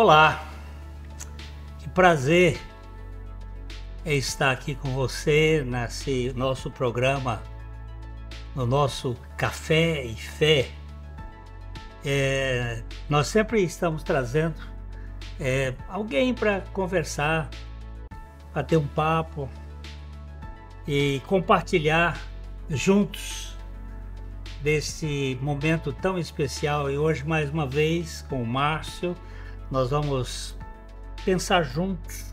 Olá, que prazer é estar aqui com você nesse nosso programa, no nosso Café e Fé. Nós sempre estamos trazendo alguém para conversar, bater um papo e compartilhar juntos desse momento tão especial. E hoje, mais uma vez, com o Márcio, nós vamos pensar juntos,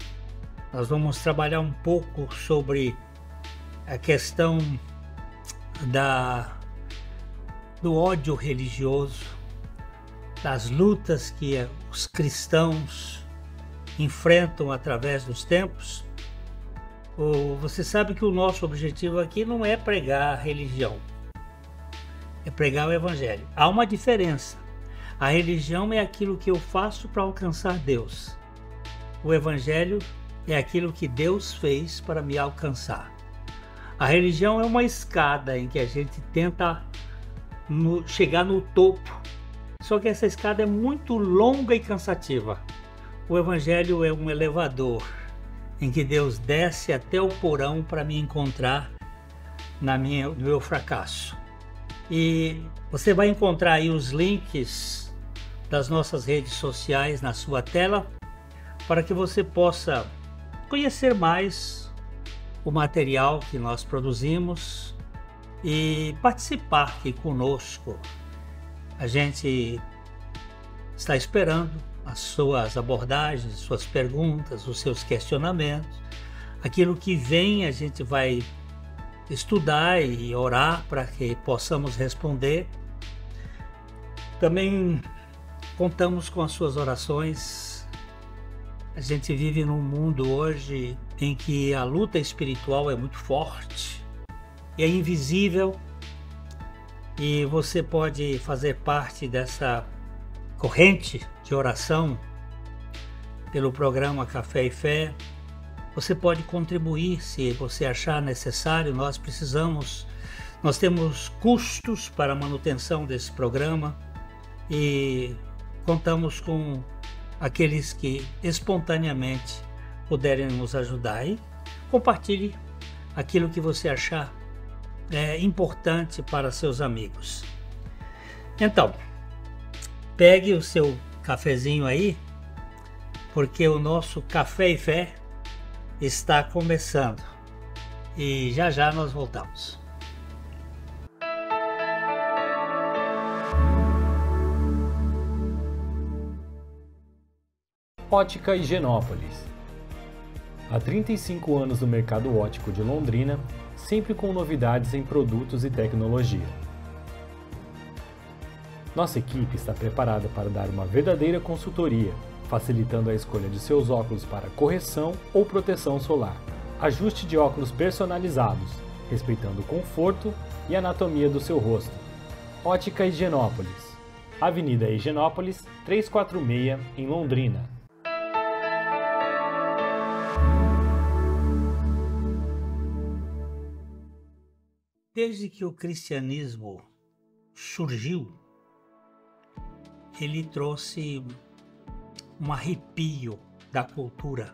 nós vamos trabalhar um pouco sobre a questão do ódio religioso, das lutas que os cristãos enfrentam através dos tempos. Você sabe que o nosso objetivo aqui não é pregar a religião, é pregar o Evangelho. Há uma diferença. A religião é aquilo que eu faço para alcançar Deus. O Evangelho é aquilo que Deus fez para me alcançar. A religião é uma escada em que a gente tenta chegar no topo. Só que essa escada é muito longa e cansativa. O Evangelho é um elevador em que Deus desce até o porão para me encontrar no meu fracasso. E você vai encontrar aí os links das nossas redes sociais na sua tela para que você possa conhecer mais o material que nós produzimos e participar aqui conosco. A gente está esperando as suas abordagens, suas perguntas, os seus questionamentos. Aquilo que vem a gente vai estudar e orar para que possamos responder. Também contamos com as suas orações. A gente vive num mundo hoje em que a luta espiritual é muito forte e é invisível, e você pode fazer parte dessa corrente de oração pelo programa Café e Fé. Você pode contribuir se você achar necessário. Nós temos custos para a manutenção desse programa e contamos com aqueles que espontaneamente puderem nos ajudar. E compartilhe aquilo que você achar importante para seus amigos. Então, pegue o seu cafezinho aí, porque o nosso Café e Fé está começando e já já nós voltamos. Ótica Higienópolis. Há 35 anos no mercado óptico de Londrina, sempre com novidades em produtos e tecnologia. Nossa equipe está preparada para dar uma verdadeira consultoria, facilitando a escolha de seus óculos para correção ou proteção solar. Ajuste de óculos personalizados, respeitando o conforto e anatomia do seu rosto. Ótica Higienópolis. Avenida Higienópolis, 346, em Londrina. Desde que o cristianismo surgiu, ele trouxe um arrepio da cultura.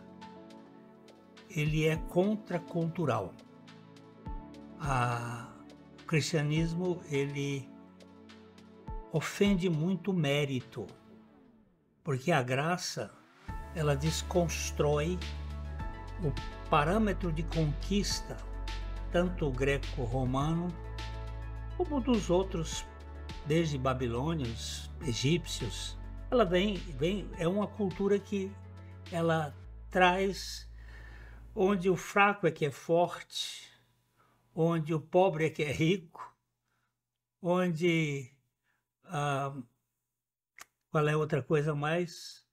Ele é contracultural. O cristianismo, ele ofende muito o mérito, porque a graça, ela desconstrói o parâmetro de conquista, tanto o greco-romano como dos outros, desde babilônios, egípcios. Ela é uma cultura que ela traz onde o fraco é que é forte, onde o pobre é que é rico, onde qual é outra coisa mais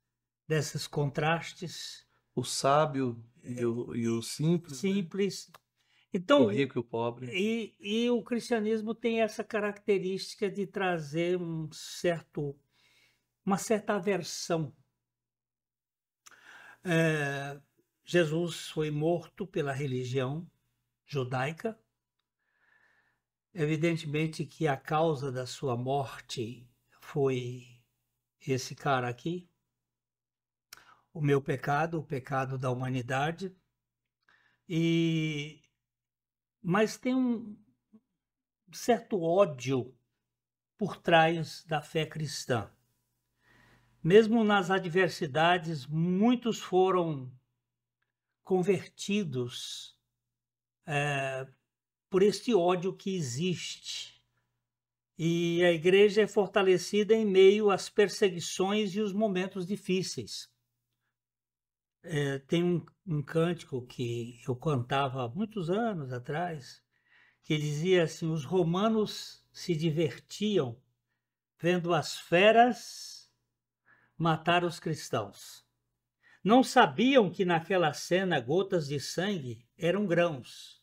desses contrastes? O sábio e o simples, Simples. Então, o rico e o pobre. E o cristianismo tem essa característica de trazer uma certa aversão. Jesus foi morto pela religião judaica. Evidentemente que a causa da sua morte foi esse cara aqui, o meu pecado, o pecado da humanidade, mas tem um certo ódio por trás da fé cristã. Mesmo nas adversidades, muitos foram convertidos por este ódio que existe. E a igreja é fortalecida em meio às perseguições e os momentos difíceis. Tem um cântico que eu cantava há muitos anos atrás, que dizia assim: os romanos se divertiam vendo as feras matar os cristãos. Não sabiam que naquela cena gotas de sangue eram grãos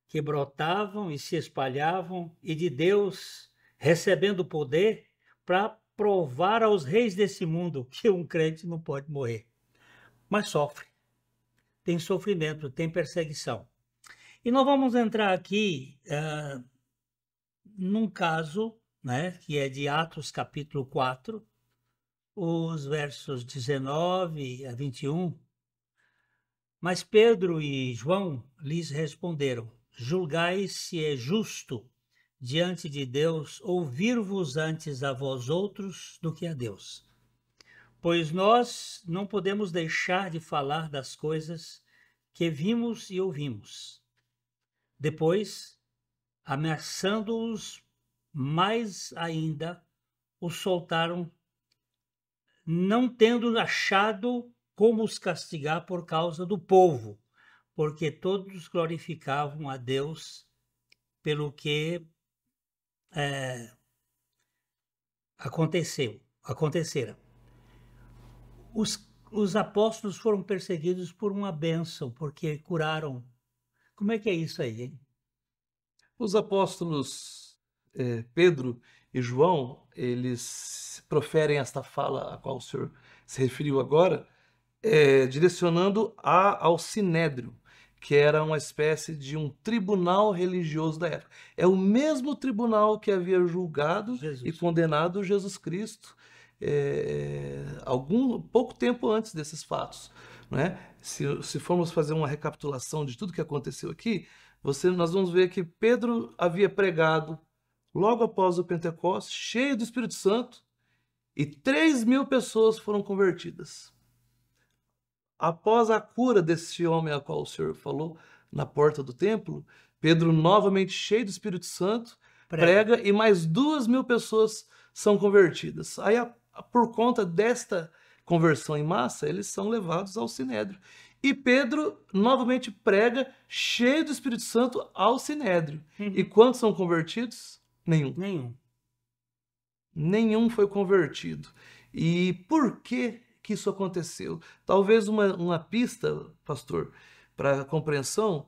que brotavam e se espalhavam, e de Deus recebendo poder para provar aos reis desse mundo que um crente não pode morrer. Mas sofre, tem sofrimento, tem perseguição. E nós vamos entrar aqui num caso, né, que é de Atos capítulo 4, os versos 19 a 21. Mas Pedro e João lhes responderam: julgai se é justo diante de Deus ouvir-vos antes a vós outros do que a Deus. Pois nós não podemos deixar de falar das coisas que vimos e ouvimos. Depois, ameaçando-os mais ainda, os soltaram, não tendo achado como os castigar por causa do povo, porque todos glorificavam a Deus pelo que acontecera. Os apóstolos foram perseguidos por uma bênção, porque curaram. Como é que é isso aí, hein? Os apóstolos Pedro e João, eles proferem esta fala a qual o senhor se referiu agora, direcionando ao Sinédrio, que era uma espécie de um tribunal religioso da época. É o mesmo tribunal que havia julgado e condenado Jesus Cristo pouco tempo antes desses fatos, né? Se formos fazer uma recapitulação de tudo que aconteceu aqui, nós vamos ver que Pedro havia pregado logo após o Pentecostes, cheio do Espírito Santo, e 3.000 pessoas foram convertidas. Após a cura desse homem a qual o senhor falou na porta do templo, Pedro, novamente cheio do Espírito Santo, prega e mais 2.000 pessoas são convertidas. Aí, por conta desta conversão em massa, eles são levados ao Sinédrio. E Pedro novamente prega cheio do Espírito Santo ao Sinédrio. E quantos são convertidos? Nenhum. Nenhum foi convertido. E por que isso aconteceu? Talvez uma pista, pastor, para a compreensão,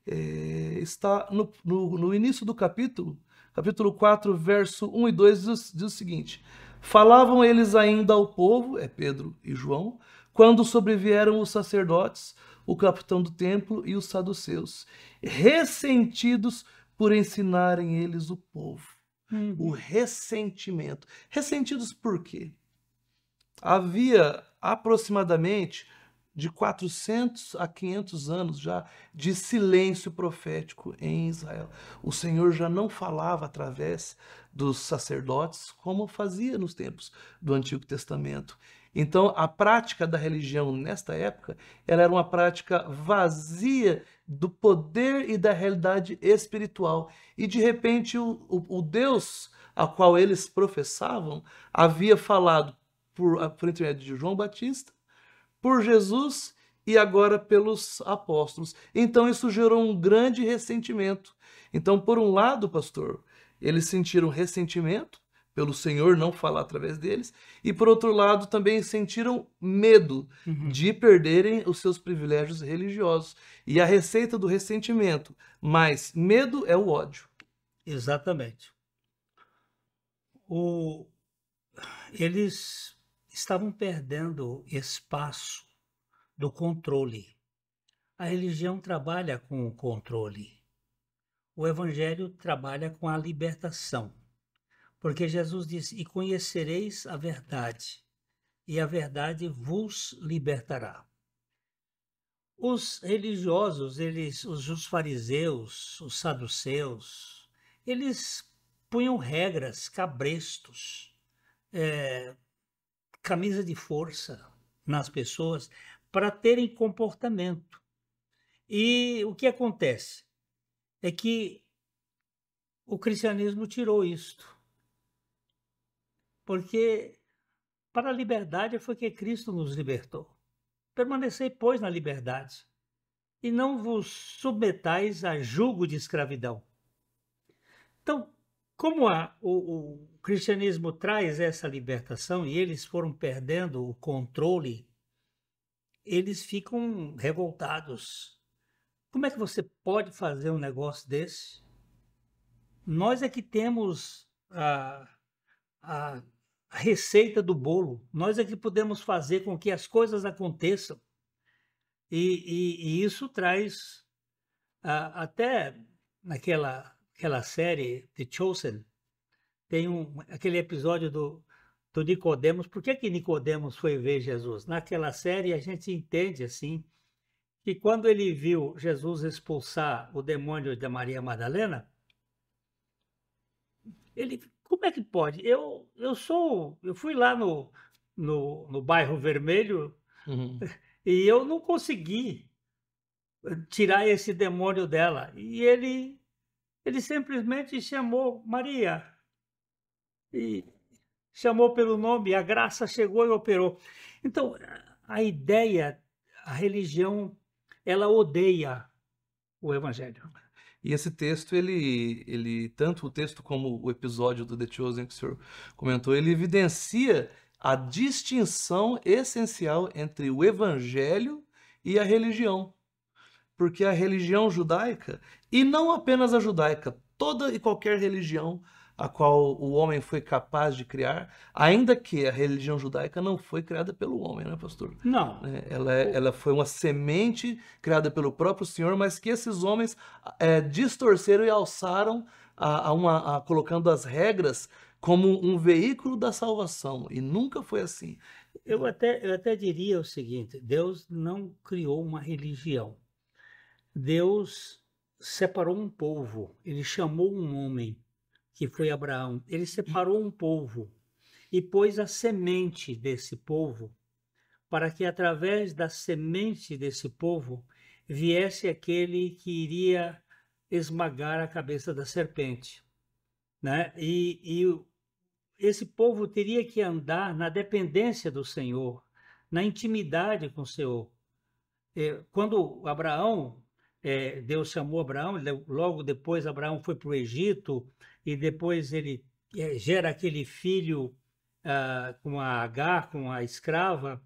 está no início do capítulo 4, verso 1 e 2, diz o seguinte: falavam eles ainda ao povo, Pedro e João, quando sobrevieram os sacerdotes, o capitão do templo e os saduceus, ressentidos por ensinarem eles o povo. O ressentimento. Ressentidos por quê? Havia aproximadamente de 400 a 500 anos já de silêncio profético em Israel. O Senhor já não falava através dos sacerdotes como fazia nos tempos do Antigo Testamento. Então, a prática da religião nesta época, ela era uma prática vazia do poder e da realidade espiritual. E, de repente, o Deus a qual eles professavam havia falado por intermédio de João Batista, por Jesus e agora pelos apóstolos. Então, isso gerou um grande ressentimento. Então, por um lado, pastor, eles sentiram ressentimento pelo Senhor não falar através deles, e por outro lado também sentiram medo de perderem os seus privilégios religiosos. E a receita do ressentimento mais medo é o ódio. Exatamente. Eles estavam perdendo espaço do controle. A religião trabalha com o controle. O evangelho trabalha com a libertação. Porque Jesus disse: e conhecereis a verdade, e a verdade vos libertará. Os religiosos, os fariseus, os saduceus, eles punham regras, cabrestos, camisa de força nas pessoas para terem comportamento. E o que acontece é que o cristianismo tirou isto, porque para a liberdade foi que Cristo nos libertou. Permanecei, pois, na liberdade, e não vos submetais a jugo de escravidão. Então, como o cristianismo traz essa libertação e eles foram perdendo o controle, eles ficam revoltados. Como é que você pode fazer um negócio desse? Nós é que temos a receita do bolo. Nós é que podemos fazer com que as coisas aconteçam. E isso traz, até naquela série The Chosen, tem aquele episódio do Nicodemos. Por que Nicodemos foi ver Jesus? Naquela série a gente entende assim, que quando ele viu Jesus expulsar o demônio da Maria Madalena, ele, como é que pode? Eu fui lá no bairro Vermelho e eu não consegui tirar esse demônio dela. E ele simplesmente chamou Maria e chamou pelo nome, a graça chegou e operou. Então, a religião, ela odeia o evangelho. E esse texto, ele, tanto o texto como o episódio do The Chosen que o senhor comentou, ele evidencia a distinção essencial entre o evangelho e a religião. Porque a religião judaica, e não apenas a judaica, toda e qualquer religião a qual o homem foi capaz de criar, ainda que a religião judaica não foi criada pelo homem, né, pastor? Não. Ela foi uma semente criada pelo próprio Senhor, mas que esses homens distorceram e alçaram, colocando as regras como um veículo da salvação, e nunca foi assim. Eu até diria o seguinte: Deus não criou uma religião. Deus separou um povo, ele chamou um homem, que foi Abraão. Ele separou um povo e pôs a semente desse povo, para que através da semente desse povo viesse aquele que iria esmagar a cabeça da serpente, né? E esse povo teria que andar na dependência do Senhor, na intimidade com o Senhor. Quando Deus chamou Abraão, logo depois Abraão foi para o Egito, e depois ele gera aquele filho com a Agar, com a escrava,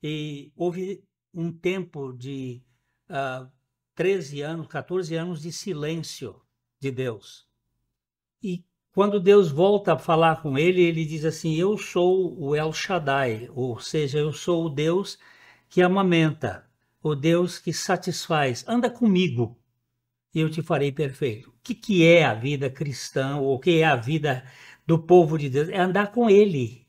e houve um tempo de 13 anos, 14 anos de silêncio de Deus. E quando Deus volta a falar com ele, ele diz assim: eu sou o El Shaddai, ou seja, eu sou o Deus que amamenta, o Deus que satisfaz, anda comigo e eu te farei perfeito. O que é a vida cristã, ou o que é a vida do povo de Deus? É andar com Ele.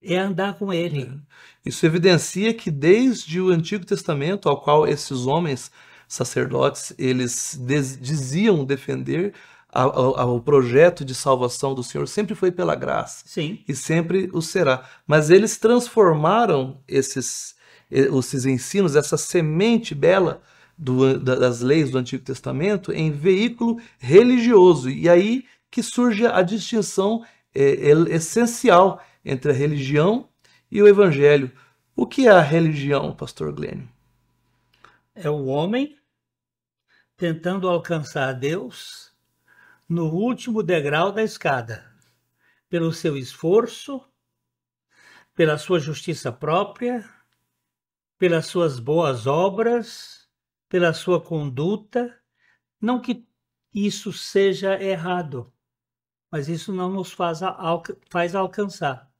É andar com Ele. Isso evidencia que desde o Antigo Testamento, ao qual esses homens sacerdotes, eles diziam defender o projeto de salvação do Senhor, sempre foi pela graça. Sim. E sempre o será. Mas eles transformaram esses ensinos, essa semente bela das leis do Antigo Testamento, em veículo religioso. E aí que surge a distinção essencial entre a religião e o evangelho. O que é a religião, pastor Glênio? É o homem tentando alcançar Deus no último degrau da escada, pelo seu esforço, pela sua justiça própria, pelas suas boas obras, pela sua conduta. Não que isso seja errado, mas isso não nos faz alcançar.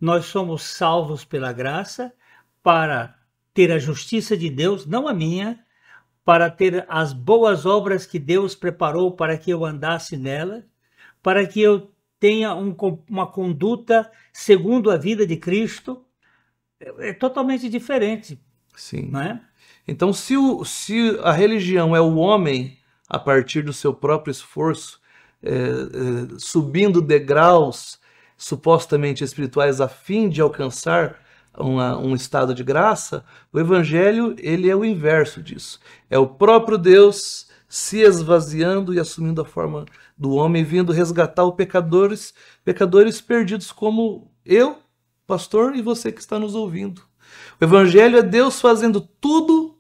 Nós somos salvos pela graça para ter a justiça de Deus, não a minha, para ter as boas obras que Deus preparou para que eu andasse nela, para que eu tenha uma conduta segundo a vida de Cristo, é totalmente diferente, Sim. não é? Então, se a religião é o homem, a partir do seu próprio esforço, subindo degraus supostamente espirituais a fim de alcançar um estado de graça, o Evangelho ele é o inverso disso. É o próprio Deus se esvaziando e assumindo a forma do homem, vindo resgatar os pecadores perdidos como eu, pastor, e você que está nos ouvindo. O Evangelho é Deus fazendo tudo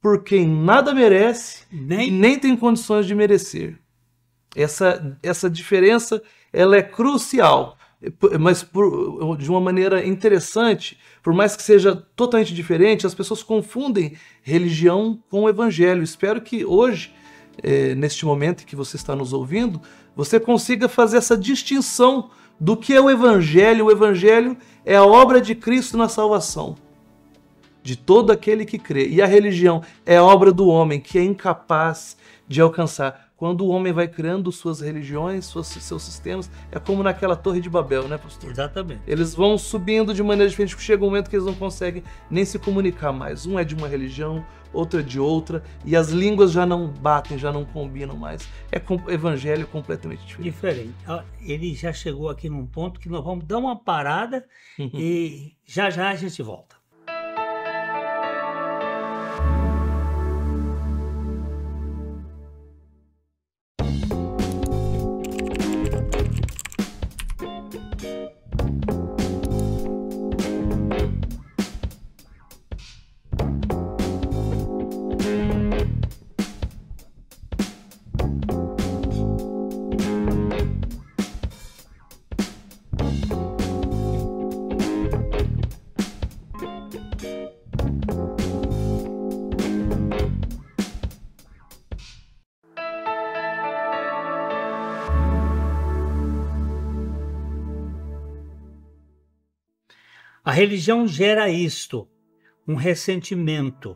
por quem nada merece e nem tem condições de merecer. Essa diferença ela é crucial, mas de uma maneira interessante, por mais que seja totalmente diferente, as pessoas confundem religião com o Evangelho. Espero que hoje, neste momento em que você está nos ouvindo, você consiga fazer essa distinção do que é o Evangelho. O Evangelho é a obra de Cristo na salvação de todo aquele que crê. E a religião é a obra do homem que é incapaz de alcançar. Quando o homem vai criando suas religiões, seus sistemas, é como naquela Torre de Babel, né, pastor? Exatamente. Eles vão subindo de maneira diferente, chega um momento que eles não conseguem nem se comunicar mais. Um é de uma religião, outro é de outra, e as línguas já não batem, já não combinam mais. É evangelho completamente diferente. Ele já chegou aqui num ponto que nós vamos dar uma parada e já a gente volta. A religião gera isto, um ressentimento.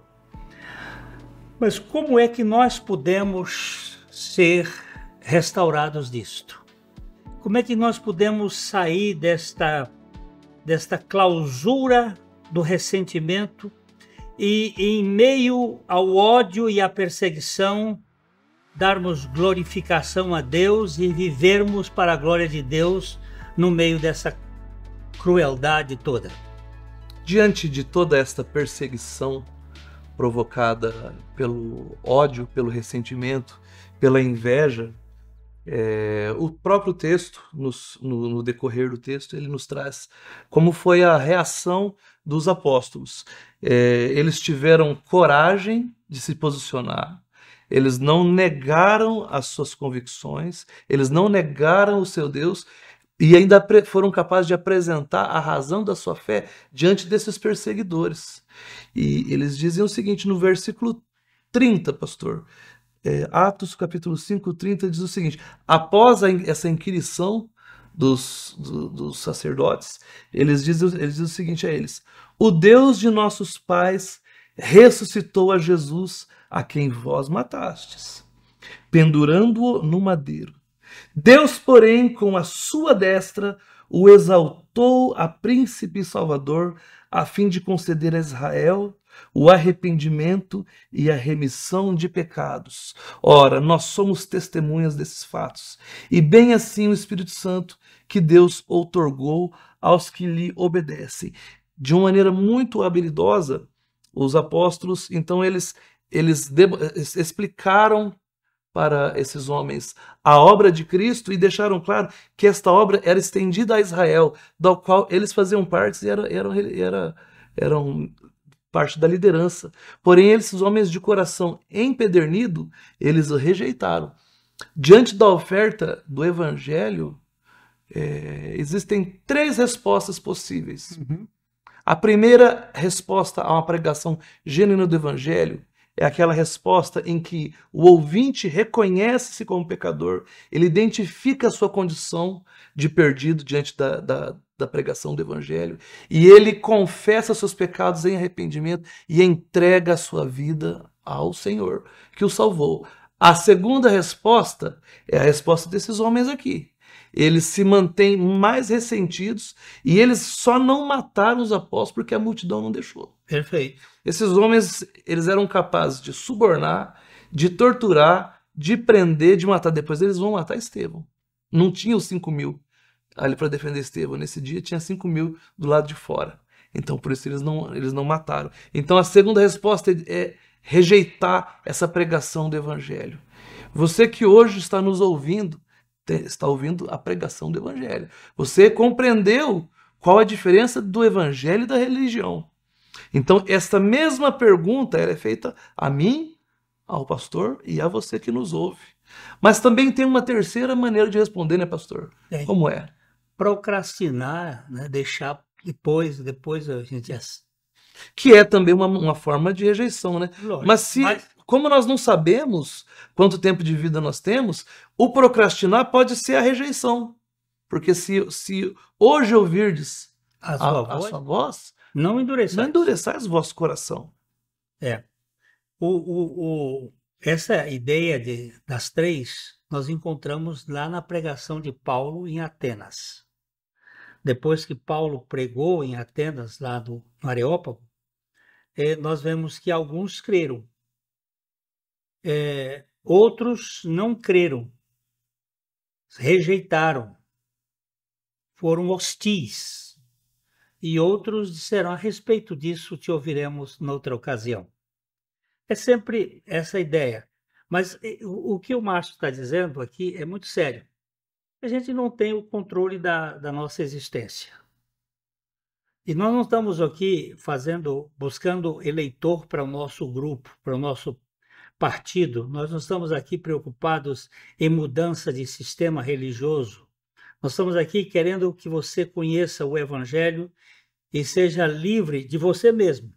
Mas como é que nós podemos ser restaurados disto? Como é que nós podemos sair desta clausura do ressentimento e, em meio ao ódio e à perseguição, darmos glorificação a Deus e vivermos para a glória de Deus no meio dessa crueldade toda? Diante de toda esta perseguição provocada pelo ódio, pelo ressentimento, pela inveja, o próprio texto, no decorrer do texto, ele nos traz como foi a reação dos apóstolos. Eles tiveram coragem de se posicionar, eles não negaram as suas convicções, eles não negaram o seu Deus, e ainda foram capazes de apresentar a razão da sua fé diante desses perseguidores. E eles dizem o seguinte no versículo 30, pastor. Atos capítulo 5, 30 diz o seguinte: após essa inquirição dos sacerdotes, eles dizem o seguinte a eles: o Deus de nossos pais ressuscitou a Jesus, a quem vós matastes, pendurando-o no madeiro. Deus, porém, com a sua destra, o exaltou a príncipe e salvador, a fim de conceder a Israel o arrependimento e a remissão de pecados. Ora, nós somos testemunhas desses fatos, e bem assim o Espírito Santo que Deus outorgou aos que lhe obedecem. De uma maneira muito habilidosa, os apóstolos, então, eles explicaram para esses homens a obra de Cristo e deixaram claro que esta obra era estendida a Israel, da qual eles faziam parte e eram parte da liderança. Porém, esses homens de coração empedernido, eles rejeitaram. Diante da oferta do Evangelho, existem 3 respostas possíveis. A primeira resposta a uma pregação genuína do Evangelho é aquela resposta em que o ouvinte reconhece-se como pecador, ele identifica a sua condição de perdido diante da pregação do Evangelho, e ele confessa seus pecados em arrependimento e entrega a sua vida ao Senhor, que o salvou. A segunda resposta é a resposta desses homens aqui. eles se mantêm mais ressentidos e eles só não mataram os apóstolos porque a multidão não deixou. Perfeito. Esses homens, eles eram capazes de subornar, de torturar, de prender, de matar. Depois eles vão matar Estevão. Não tinha os 5.000 ali para defender Estevão. Nesse dia tinha 5.000 do lado de fora. Então por isso eles não mataram. Então a segunda resposta é rejeitar essa pregação do evangelho. Você que hoje está nos ouvindo, está ouvindo a pregação do evangelho. Você compreendeu qual a diferença do evangelho e da religião. Então, esta mesma pergunta ela é feita a mim, ao pastor e a você que nos ouve. Mas também tem uma terceira maneira de responder, né, pastor? Como é? Procrastinar, né? Deixar depois a gente... Que é também uma forma de rejeição, né? Lógico, como nós não sabemos quanto tempo de vida nós temos, o procrastinar pode ser a rejeição. Porque se hoje ouvirdes a sua voz, não endureçais o vosso coração. Essa ideia das três nós encontramos lá na pregação de Paulo em Atenas. Depois que Paulo pregou em Atenas, lá no Areópago, nós vemos que alguns creram. Outros não creram, rejeitaram, foram hostis. E outros disseram: a respeito disso te ouviremos noutra ocasião. É sempre essa ideia. Mas o que o Márcio está dizendo aqui é muito sério. A gente não tem o controle da nossa existência. E nós não estamos aqui buscando eleitor para o nosso grupo, para o nosso partido. Nós não estamos aqui preocupados em mudança de sistema religioso. Nós estamos aqui querendo que você conheça o Evangelho e seja livre de você mesmo.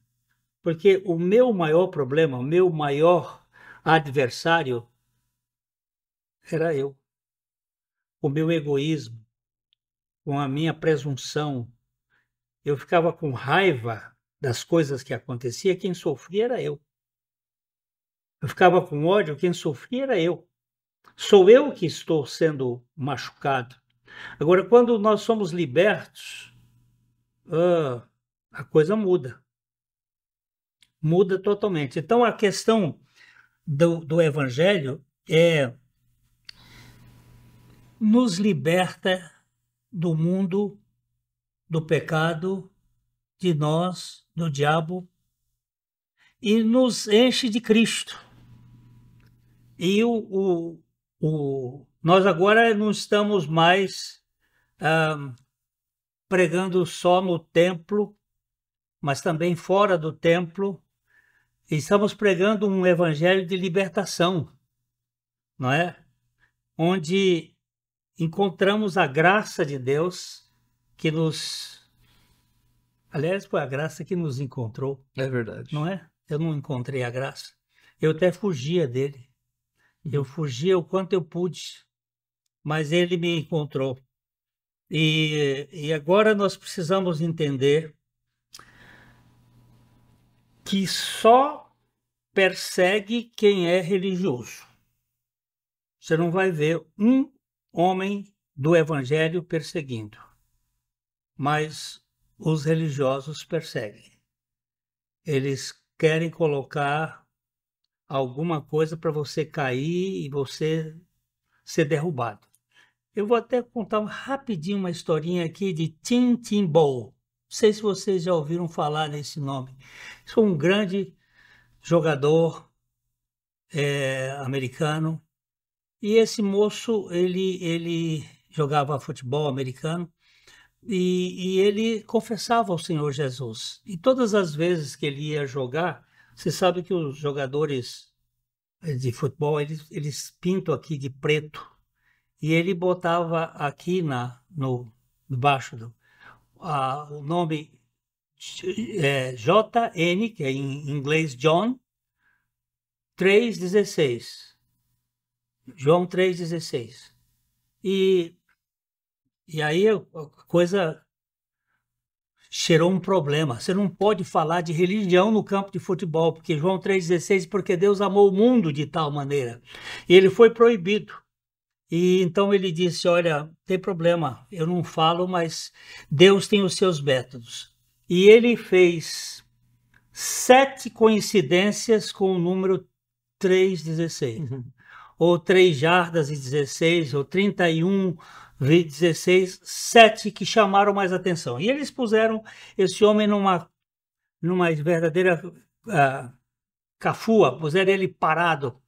Porque o meu maior problema, o meu maior adversário era eu. O meu egoísmo, com a minha presunção. Eu ficava com raiva das coisas que aconteciam, quem sofria era eu. Eu ficava com ódio, quem sofria era eu. Sou eu que estou sendo machucado. Agora, quando nós somos libertos, a coisa muda. Muda totalmente. Então, a questão do Evangelho nos liberta do mundo, do pecado, de nós, do diabo, e nos enche de Cristo. E nós agora não estamos mais pregando só no templo, mas também fora do templo. E estamos pregando um evangelho de libertação, não é? Onde encontramos a graça de Deus que nos... Aliás, foi a graça que nos encontrou. É verdade. Não é? Eu não encontrei a graça. Eu até fugia dele. Eu fugia o quanto eu pude, mas ele me encontrou. E agora nós precisamos entender que só persegue quem é religioso. Você não vai ver um homem do Evangelho perseguindo, mas os religiosos perseguem. Eles querem colocar alguma coisa para você cair e você ser derrubado. Eu vou até contar rapidinho uma historinha aqui de Tim Tebow. Não sei se vocês já ouviram falar nesse nome. Foi um grande jogador americano. E esse moço, ele jogava futebol americano e ele confessava ao Senhor Jesus. E todas as vezes que ele ia jogar, você sabe que os jogadores de futebol, eles pintam aqui de preto. E ele botava aqui debaixo o nome JN, que é em inglês John 3,16. João 3,16. E aí a coisa cheirou um problema. Você não pode falar de religião no campo de futebol, porque João 3,16, porque Deus amou o mundo de tal maneira. E ele foi proibido. E então ele disse: olha, tem problema, eu não falo, mas Deus tem os seus métodos. E ele fez 7 coincidências com o número 316. Ou 3 jardas e 16, ou 31 vezes 16, 7 que chamaram mais atenção. E eles puseram esse homem numa verdadeira cafua, puseram ele parado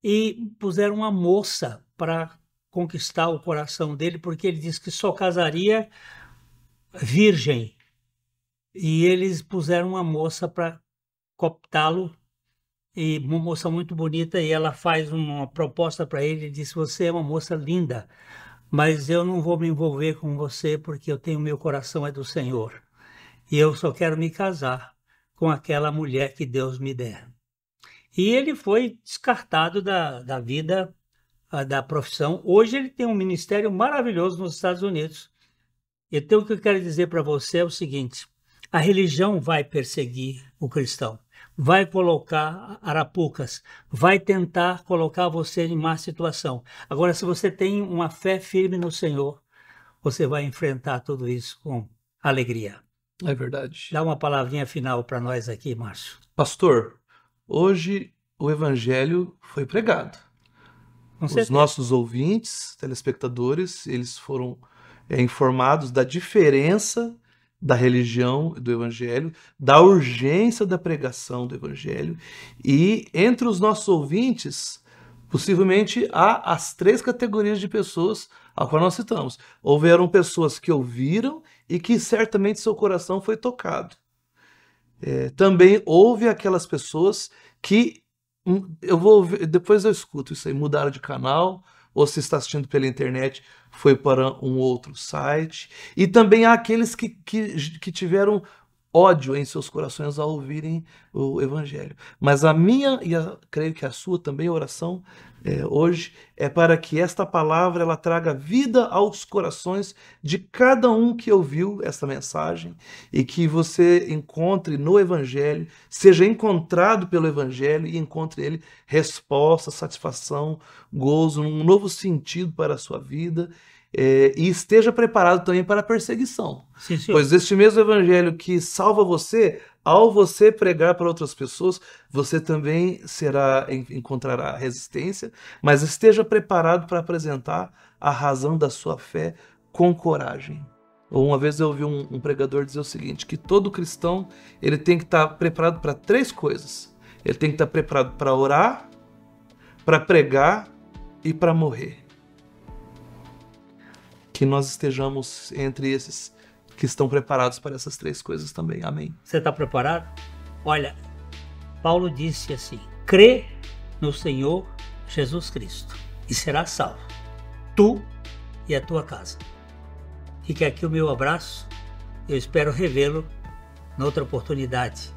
e puseram uma moça para conquistar o coração dele, porque ele disse que só casaria virgem. E eles puseram uma moça para cooptá-lo, e uma moça muito bonita, e ela faz uma proposta para ele, e diz: você é uma moça linda, mas eu não vou me envolver com você porque eu tenho meu coração é do Senhor. E eu só quero me casar com aquela mulher que Deus me der. E ele foi descartado da vida, da profissão. Hoje ele tem um ministério maravilhoso nos Estados Unidos. Então o que eu quero dizer para você é o seguinte: a religião vai perseguir o cristão, vai colocar arapucas, vai tentar colocar você em má situação. Agora, se você tem uma fé firme no Senhor, você vai enfrentar tudo isso com alegria. É verdade. Dá uma palavrinha final para nós aqui, Márcio. Pastor, hoje o evangelho foi pregado. Os nossos ouvintes, telespectadores, eles foram informados da diferença da religião e do evangelho, da urgência da pregação do evangelho. E entre os nossos ouvintes, possivelmente há as 3 categorias de pessoas a qual nós citamos. Houveram pessoas que ouviram e que certamente seu coração foi tocado. Também houve aquelas pessoas que, depois eu escuto isso aí, mudaram de canal, ou se está assistindo pela internet, foi para um outro site. E também há aqueles que tiveram ódio em seus corações ao ouvirem o evangelho. Mas a minha, e creio que a sua também, oração hoje, é para que esta palavra ela traga vida aos corações de cada um que ouviu esta mensagem, e que você encontre no evangelho, seja encontrado pelo evangelho e encontre ele resposta, satisfação, gozo, um novo sentido para a sua vida. E esteja preparado também para a perseguição. Sim, senhor. Pois este mesmo evangelho que salva você, ao você pregar para outras pessoas, você também encontrará resistência, mas esteja preparado para apresentar a razão da sua fé com coragem. Uma vez eu ouvi um pregador dizer o seguinte, que todo cristão ele tem que estar preparado para 3 coisas. Ele tem que estar preparado para orar, para pregar e para morrer. Que nós estejamos entre esses que estão preparados para essas 3 coisas também. Amém. Você está preparado? Olha, Paulo disse assim: crê no Senhor Jesus Cristo e serás salvo, tu e a tua casa. Fica aqui o meu abraço. Eu espero revê-lo noutra oportunidade.